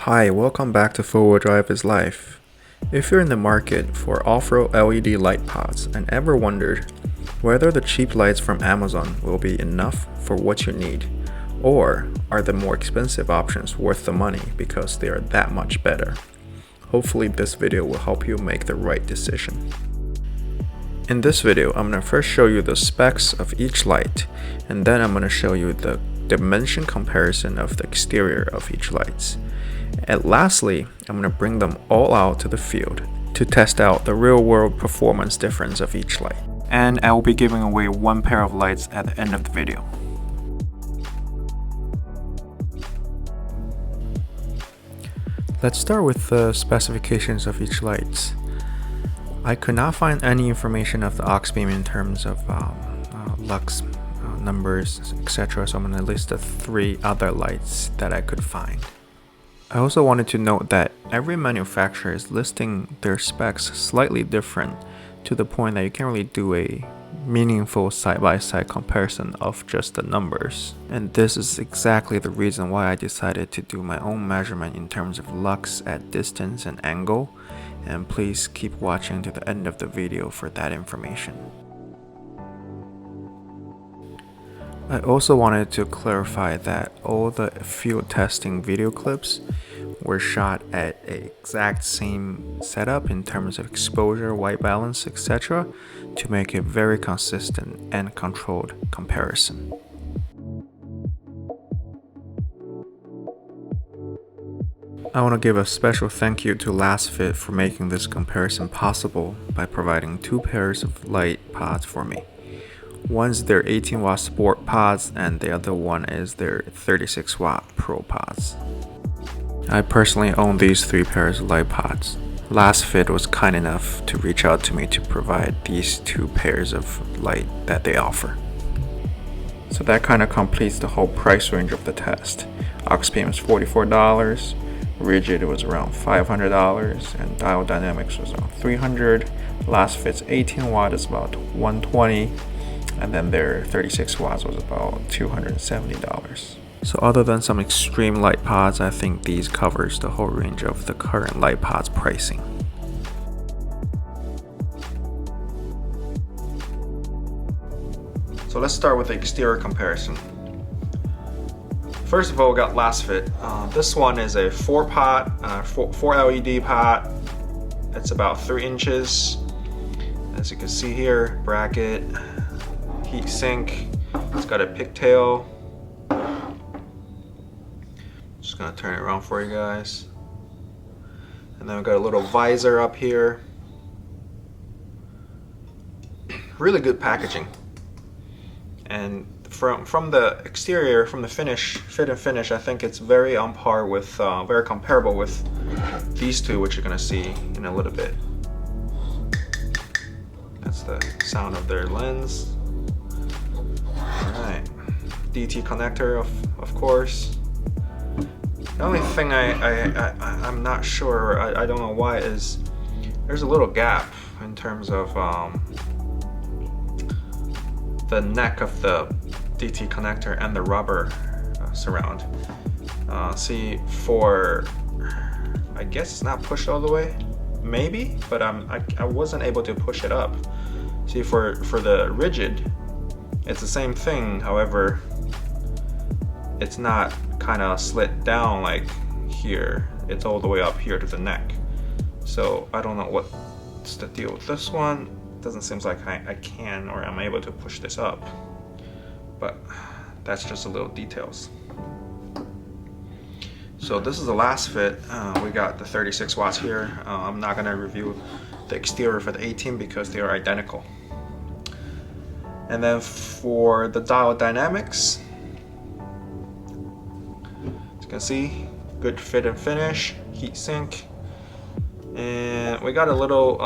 Hi, welcome back to Four-Wheel Drive is Life. If you're in the market for off-road LED light pods and ever wondered whether the cheap lights from Amazon will be enough for what you need, or are the more expensive options worth the money because they are that much better, hopefully this video will help you make the right decision. In this video, I'm going to first show you the specs of each light, and then I'm going to show you the dimension comparison of the exterior of each lights. And lastly, I'm going to bring them all out to the field to test out the real-world performance difference of each light. And I will be giving away one pair of lights at the end of the video. Let's start with the specifications of each light. I could not find any information of the Auxbeam in terms of lux numbers, etc. So I'm going to list the 3 other lights that I could find. I also wanted to note that every manufacturer is listing their specs slightly different to the point that you can't really do a meaningful side-by-side comparison of just the numbers. And this is exactly the reason why I decided to do my own measurement in terms of lux at distance and angle. And please keep watching to the end of the video for that information. I also wanted to clarify that all the field testing video clips were shot at an exact same setup in terms of exposure, white balance, etc. to make a very consistent and controlled comparison. I want to give a special thank you to Lasfit for making this comparison possible by providing 2 pairs of light pods for me. One's their 18-watt Sport pods and the other one is their 36-watt Pro pods. I personally own these 3 pairs of light pods. Lasfit was kind enough to reach out to me to provide these 2 pairs of light that they offer. So that kind of completes the whole price range of the test. Auxbeam is $44, Rigid was around $500, and Diode Dynamics was around $300. Lasfit's 18 watt is about $120, and then their 36 watts was about $270. So other than some extreme light pods, I think these covers the whole range of the current light pods pricing. So let's start with the exterior comparison. First of all, we got Lasfit. This one is a 4 LED pot. It's about 3 inches. As you can see here, bracket, heat sink. It's got a pigtail. Just gonna turn it around for you guys. And then we've got a little visor up here. Really good packaging. And from the exterior, from the finish, fit and finish, I think it's very on par with, very comparable with these 2, which you're gonna see in a little bit. That's the sound of their lens. Alright, DT connector, of course. The only thing I'm not sure, I don't know why, is there's a little gap in terms of the neck of the DT connector and the rubber surround. See, I guess it's not pushed all the way, maybe, but I wasn't able to push it up. See, for the rigid, it's the same thing, however, it's not kind of slit down like here. It's all the way up here to the neck. So I don't know what's the deal with this one. Doesn't seem like I can or I'm able to push this up, but that's just a little details. So this is the Lasfit. We got the 36 watts here. I'm not going to review the exterior for the 18 because they are identical. And then for the Diode Dynamics, as you can see, good fit and finish, heat sink. And we got a little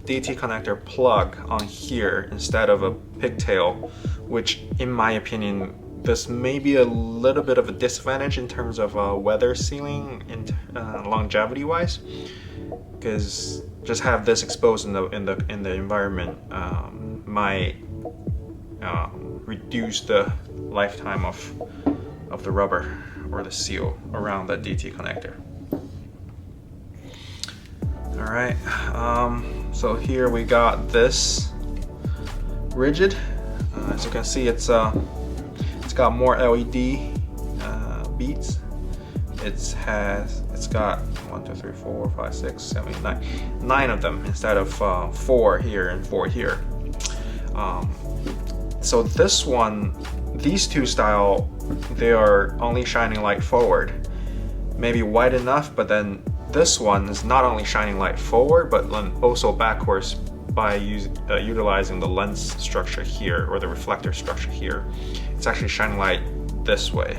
DT connector plug on here instead of a pigtail, which in my opinion, this may be a little bit of a disadvantage in terms of weather sealing and longevity wise, because just have this exposed in the environment might reduce the lifetime of the rubber or the seal around the DT connector. All right, so here we got this rigid. As you can see, it's got more LED beads. It's got 1, 2, 3, 4, 5, 6, 7, 8, 9, 9 of them instead of 4 here and 4 here. So this one, these two style, they are only shining light forward, maybe wide enough, but then this one is not only shining light forward, but also backwards by utilizing the lens structure here, or the reflector structure here. It's actually shining light this way,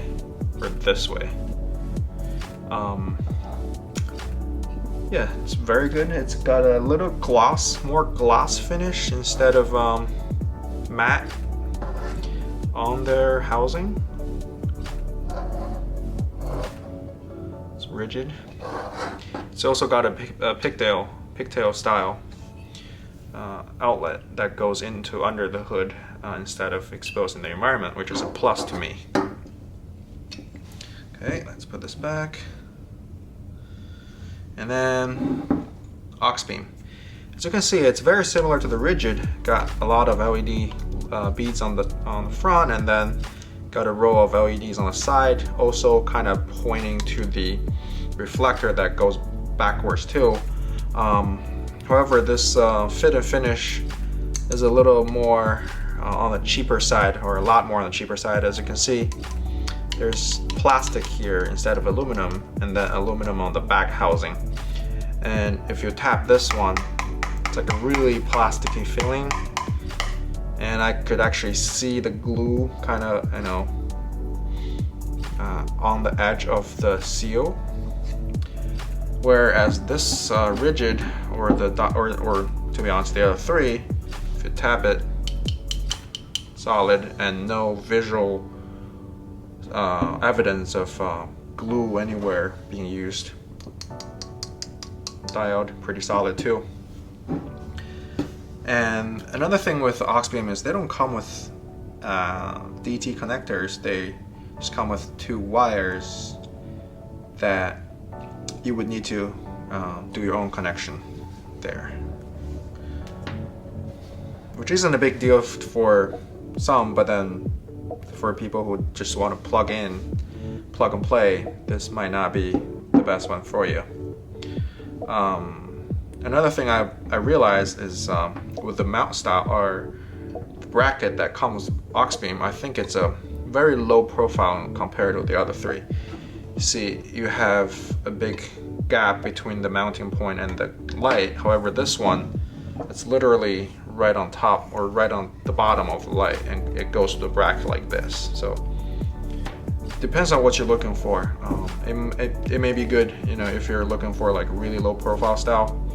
or this way. Yeah, it's very good. It's got a little gloss, more gloss finish instead of matte on their housing. It's rigid. It's also got a pigtail style outlet that goes into under the hood instead of exposed in the environment, which is a plus to me. Okay, let's put this back. And then Auxbeam. As you can see, it's very similar to the rigid. Got a lot of LED beads on the front, and then got a row of LEDs on the side, also kind of pointing to the reflector that goes backwards too. However, this fit and finish is a little more on the cheaper side, or a lot more on the cheaper side. As you can see, there's plastic here instead of aluminum, and then aluminum on the back housing. And if you tap this one, it's like a really plasticky feeling, and I could actually see the glue kind of, you know, on the edge of the seal. Whereas this rigid, or to be honest, the other three, if you tap it, solid and no visual evidence of glue anywhere being used. Diode, pretty solid too. And another thing with Auxbeam is they don't come with DT connectors. They just come with 2 wires that you would need to do your own connection there, which isn't a big deal for some, but then for people who just want to plug and play, this might not be the best one for you. Another thing I realized is with the mount style, or the bracket that comes with Auxbeam, I think it's a very low profile compared to the other 3. You see, you have a big gap between the mounting point and the light. However, this one, it's literally right on top, or right on the bottom of the light, and it goes to the bracket like this. So depends on what you're looking for. It may be good, you know, if you're looking for like really low profile style.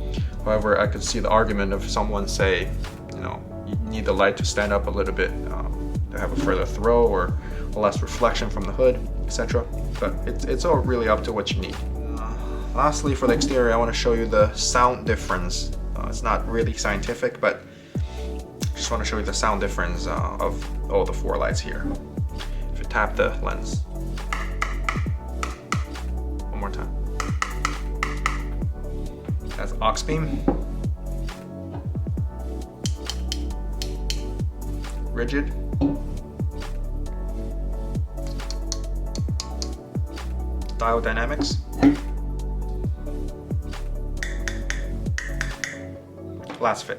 However, I could see the argument of someone say, you know, you need the light to stand up a little bit, to have a further throw or less reflection from the hood, etc. But it's all really up to what you need. Lastly, for the exterior, I want to show you the sound difference. It's not really scientific, but just want to show you the sound difference of all the 4 lights here. If you tap the lens. One more time. That's Auxbeam. Rigid. Diode Dynamics. Lasfit.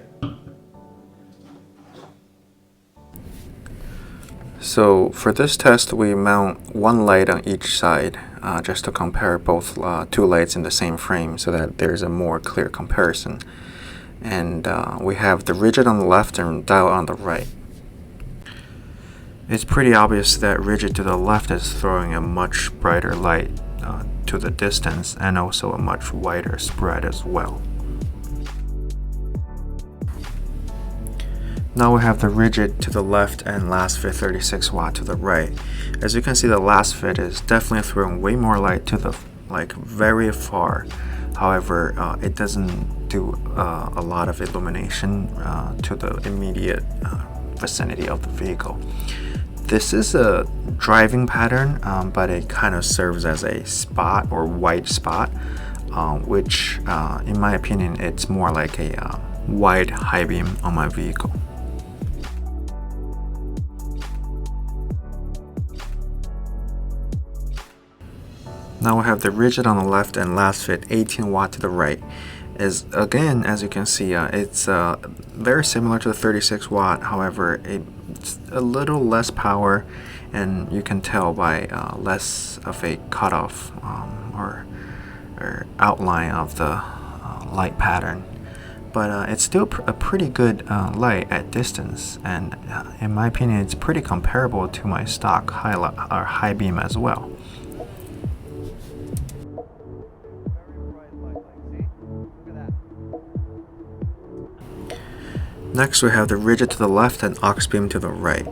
So for this test, we mount 1 light on each side, just to compare both 2 lights in the same frame, so that there's a more clear comparison. And we have the rigid on the left and diode on the right. It's pretty obvious that rigid to the left is throwing a much brighter light to the distance, and also a much wider spread as well. Now we have the rigid to the left and Lasfit 36 watt to the right. As you can see, the Lasfit is definitely throwing way more light to the very far. However, it doesn't do a lot of illumination to the immediate vicinity of the vehicle. This is a driving pattern, but it kind of serves as a spot or white spot which in my opinion it's more like a wide high beam on my vehicle. Now we have the rigid on the left and Lasfit 18 watt to the right. Is again, as you can see, it's very similar to the 36 watt. However, it's a little less power, and you can tell by less of a cutoff or outline of the light pattern. But it's still a pretty good light at distance, and in my opinion, it's pretty comparable to my stock high beam as well. Next we have the rigid to the left and Auxbeam to the right.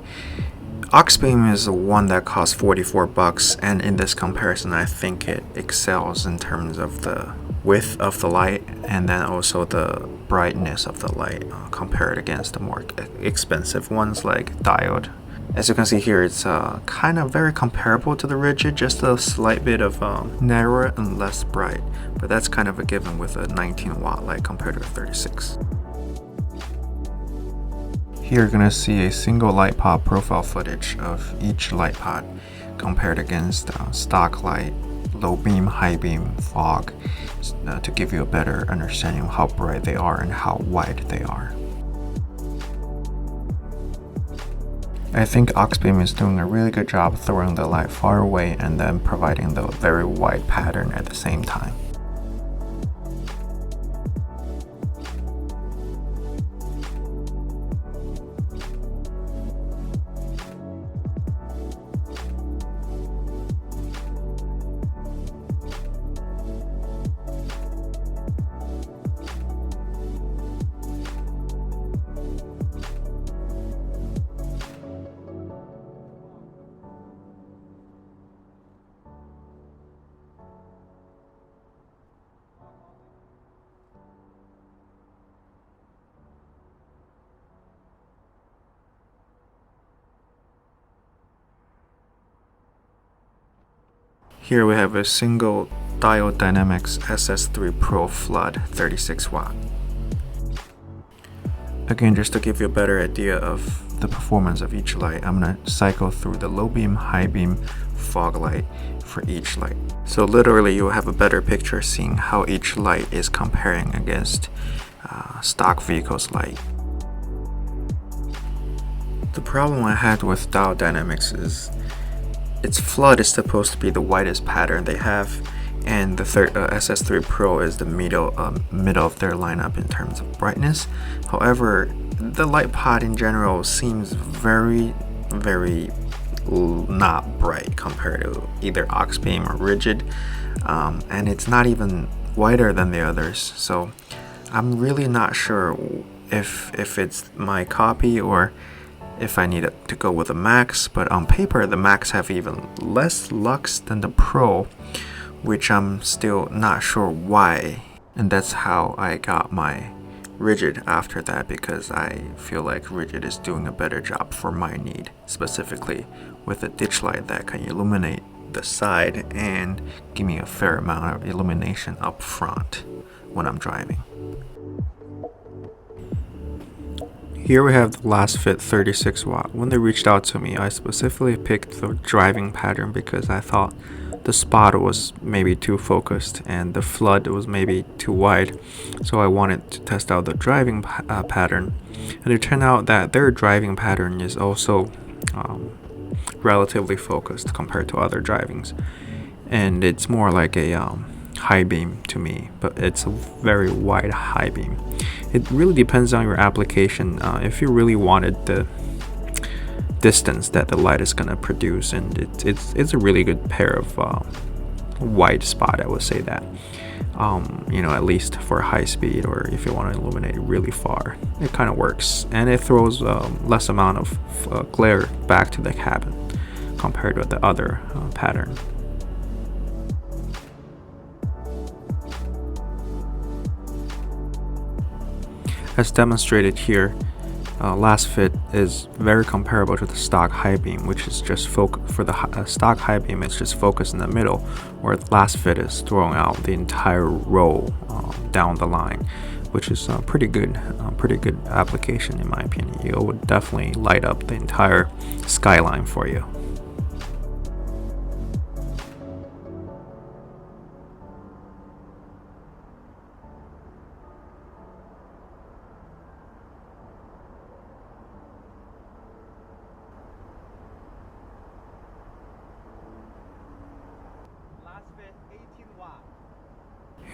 Auxbeam is the one that costs 44 bucks, and in this comparison I think it excels in terms of the width of the light and then also the brightness of the light compared against the more expensive ones like Diode. As you can see here, it's kind of very comparable to the rigid, just a slight bit of narrower and less bright, but that's kind of a given with a 19 watt light compared to a 36. Here you're going to see a single light pod profile footage of each light pod compared against stock light, low beam, high beam, fog, to give you a better understanding of how bright they are and how wide they are. I think Auxbeam is doing a really good job throwing the light far away and then providing the very wide pattern at the same time. Here we have a single Diode Dynamics SS3 Pro Flood 36 watt. Again, just to give you a better idea of the performance of each light, I'm going to cycle through the low beam, high beam, fog light for each light. So literally you'll have a better picture seeing how each light is comparing against stock vehicles light. The problem I had with Diode Dynamics is its flood is supposed to be the widest pattern they have, and the SS3 Pro is the middle of their lineup in terms of brightness. However, the light pod in general seems very not bright compared to either Auxbeam or rigid, and it's not even wider than the others. So I'm really not sure if it's my copy or if I need to go with the Max, but on paper the Max have even less lux than the Pro, which I'm still not sure why. And that's how I got my rigid after that, because I feel like rigid is doing a better job for my need, specifically with a ditch light that can illuminate the side and give me a fair amount of illumination up front when I'm driving. Here we have the Lasfit 36 watt. When they reached out to me, I specifically picked the driving pattern because I thought the spot was maybe too focused and the flood was maybe too wide. So I wanted to test out the driving pattern. And it turned out that their driving pattern is also relatively focused compared to other drivings. And it's more like a high beam to me, but it's a very wide high beam. It really depends on your application. If you really wanted the distance that the light is going to produce, and it's a really good pair of wide spot, I would say that. At least for high speed, or if you want to illuminate really far, it kind of works, and it throws less amount of glare back to the cabin compared with the other pattern. As demonstrated here, Lasfit is very comparable to the stock high beam, which is just for the stock high beam, it's just focused in the middle, where Lasfit is throwing out the entire row down the line, which is pretty good application in my opinion. It would definitely light up the entire skyline for you.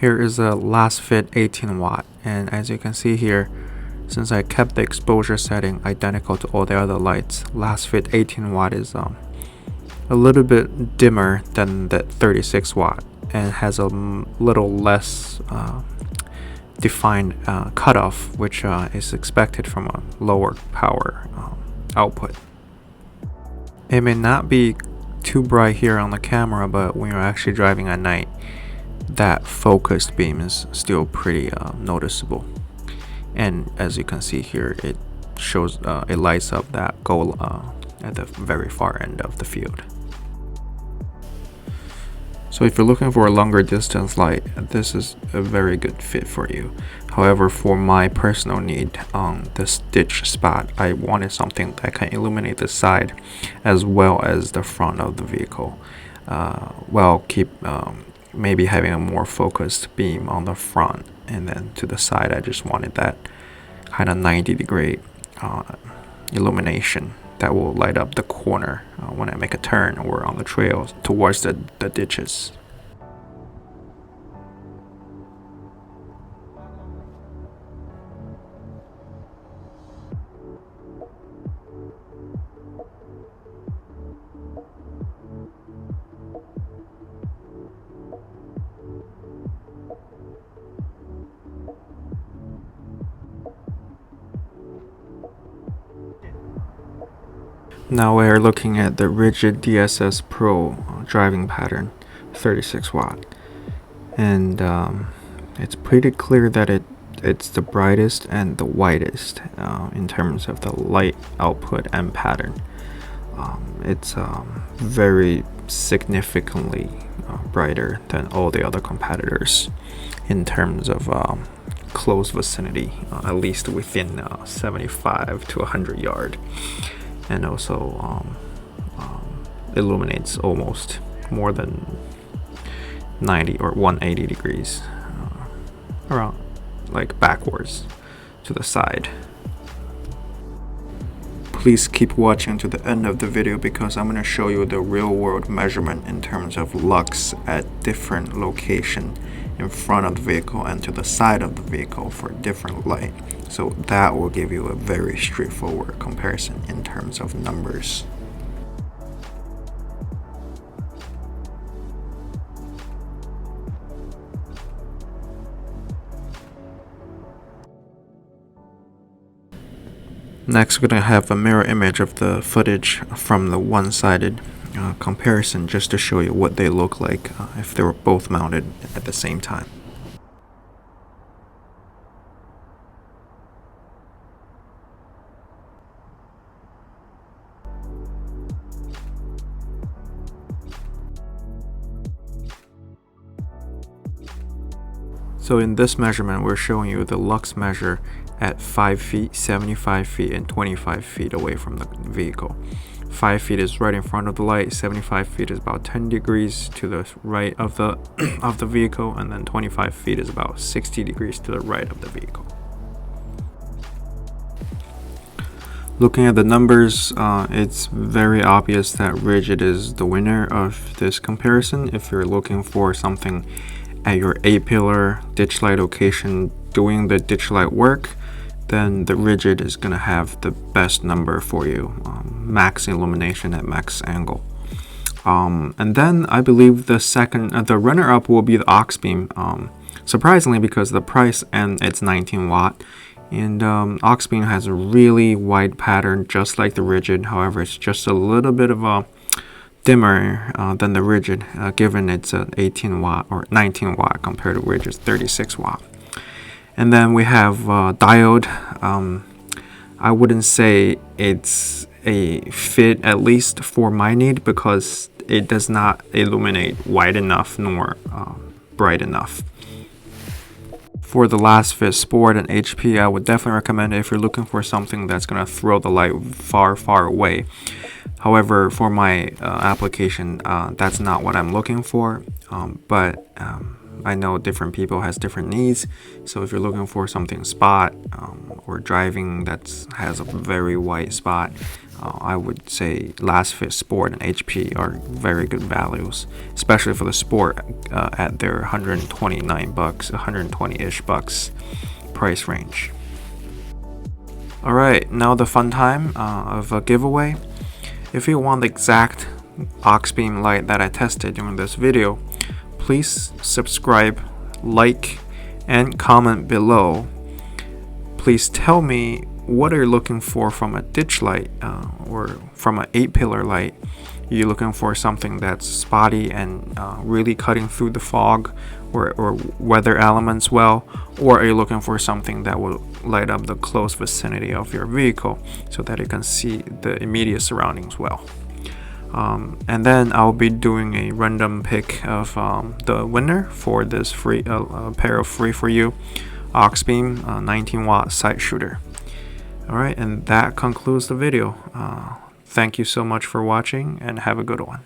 Here is a Lasfit 18 watt, and as you can see here, since I kept the exposure setting identical to all the other lights, Lasfit 18 watt is a little bit dimmer than the 36 watt and has a little less defined cutoff, which is expected from a lower power output. It may not be too bright here on the camera, but when you're actually driving at night, that focused beam is still pretty noticeable. And as you can see here, it shows it lights up that goal at the very far end of the field. So if you're looking for a longer distance light, this is a very good fit for you. However, for my personal need on this ditch spot, I wanted something that can illuminate the side as well as the front of the vehicle, while keep maybe having a more focused beam on the front, and then to the side I just wanted that kind of 90-degree illumination that will light up the corner when I make a turn or on the trail towards the ditches. Now we are looking at the rigid DSS Pro driving pattern, 36 watt, and it's pretty clear that it's the brightest and the widest in terms of the light output and pattern. It's very significantly brighter than all the other competitors in terms of close vicinity, at least within 75 to 100 yard. And also illuminates almost more than 90 or 180 degrees around, like backwards to the side. Please keep watching to the end of the video because I'm going to show you the real world measurement in terms of lux at different location in front of the vehicle and to the side of the vehicle for different light. So that will give you a very straightforward comparison in terms of numbers. Next, we're going to have a mirror image of the footage from the one-sided comparison just to show you what they look like if they were both mounted at the same time. So in this measurement, we're showing you the lux measure at 5 feet, 75 feet, and 25 feet away from the vehicle. 5 feet is right in front of the light, 75 feet is about 10 degrees to the right of the vehicle, and then 25 feet is about 60 degrees to the right of the vehicle. Looking at the numbers, it's very obvious that rigid is the winner of this comparison. If you're looking for something at your A-pillar ditch light location doing the ditch light work, then the rigid is going to have the best number for you, max illumination at max angle. And then I believe the runner-up will be the Auxbeam, surprisingly because of the price and it's 19 watt. And Auxbeam has a really wide pattern just like the rigid, however it's just a little bit of a dimmer than the rigid, given it's an 18 watt or 19 watt compared to rigid's 36 watt. And then we have Diode I wouldn't say it's a fit, at least for my need, because it does not illuminate wide enough nor bright enough. For the Lasfit Sport and HP, I would definitely recommend it if you're looking for something that's going to throw the light far away. However, for my application, that's not what I'm looking for, but I know different people has different needs. So if you're looking for something spot or driving that has a very white spot, I would say Lasfit Sport and HP are very good values, especially for the Sport at their $129, 120-ish bucks price range. All right, now the fun time of a giveaway. If you want the exact Auxbeam light that I tested during this video, please subscribe, like, and comment below. Please tell me what are you looking for from a ditch light or from an 8-pillar light. Are you looking for something that's spotty and really cutting through the fog or weather elements well, or are you looking for something that will light up the close vicinity of your vehicle so that you can see the immediate surroundings well? And then I'll be doing a random pick of the winner for this free pair of free for you Auxbeam 19-watt sight shooter. Alright, and that concludes the video. Thank you so much for watching and have a good one.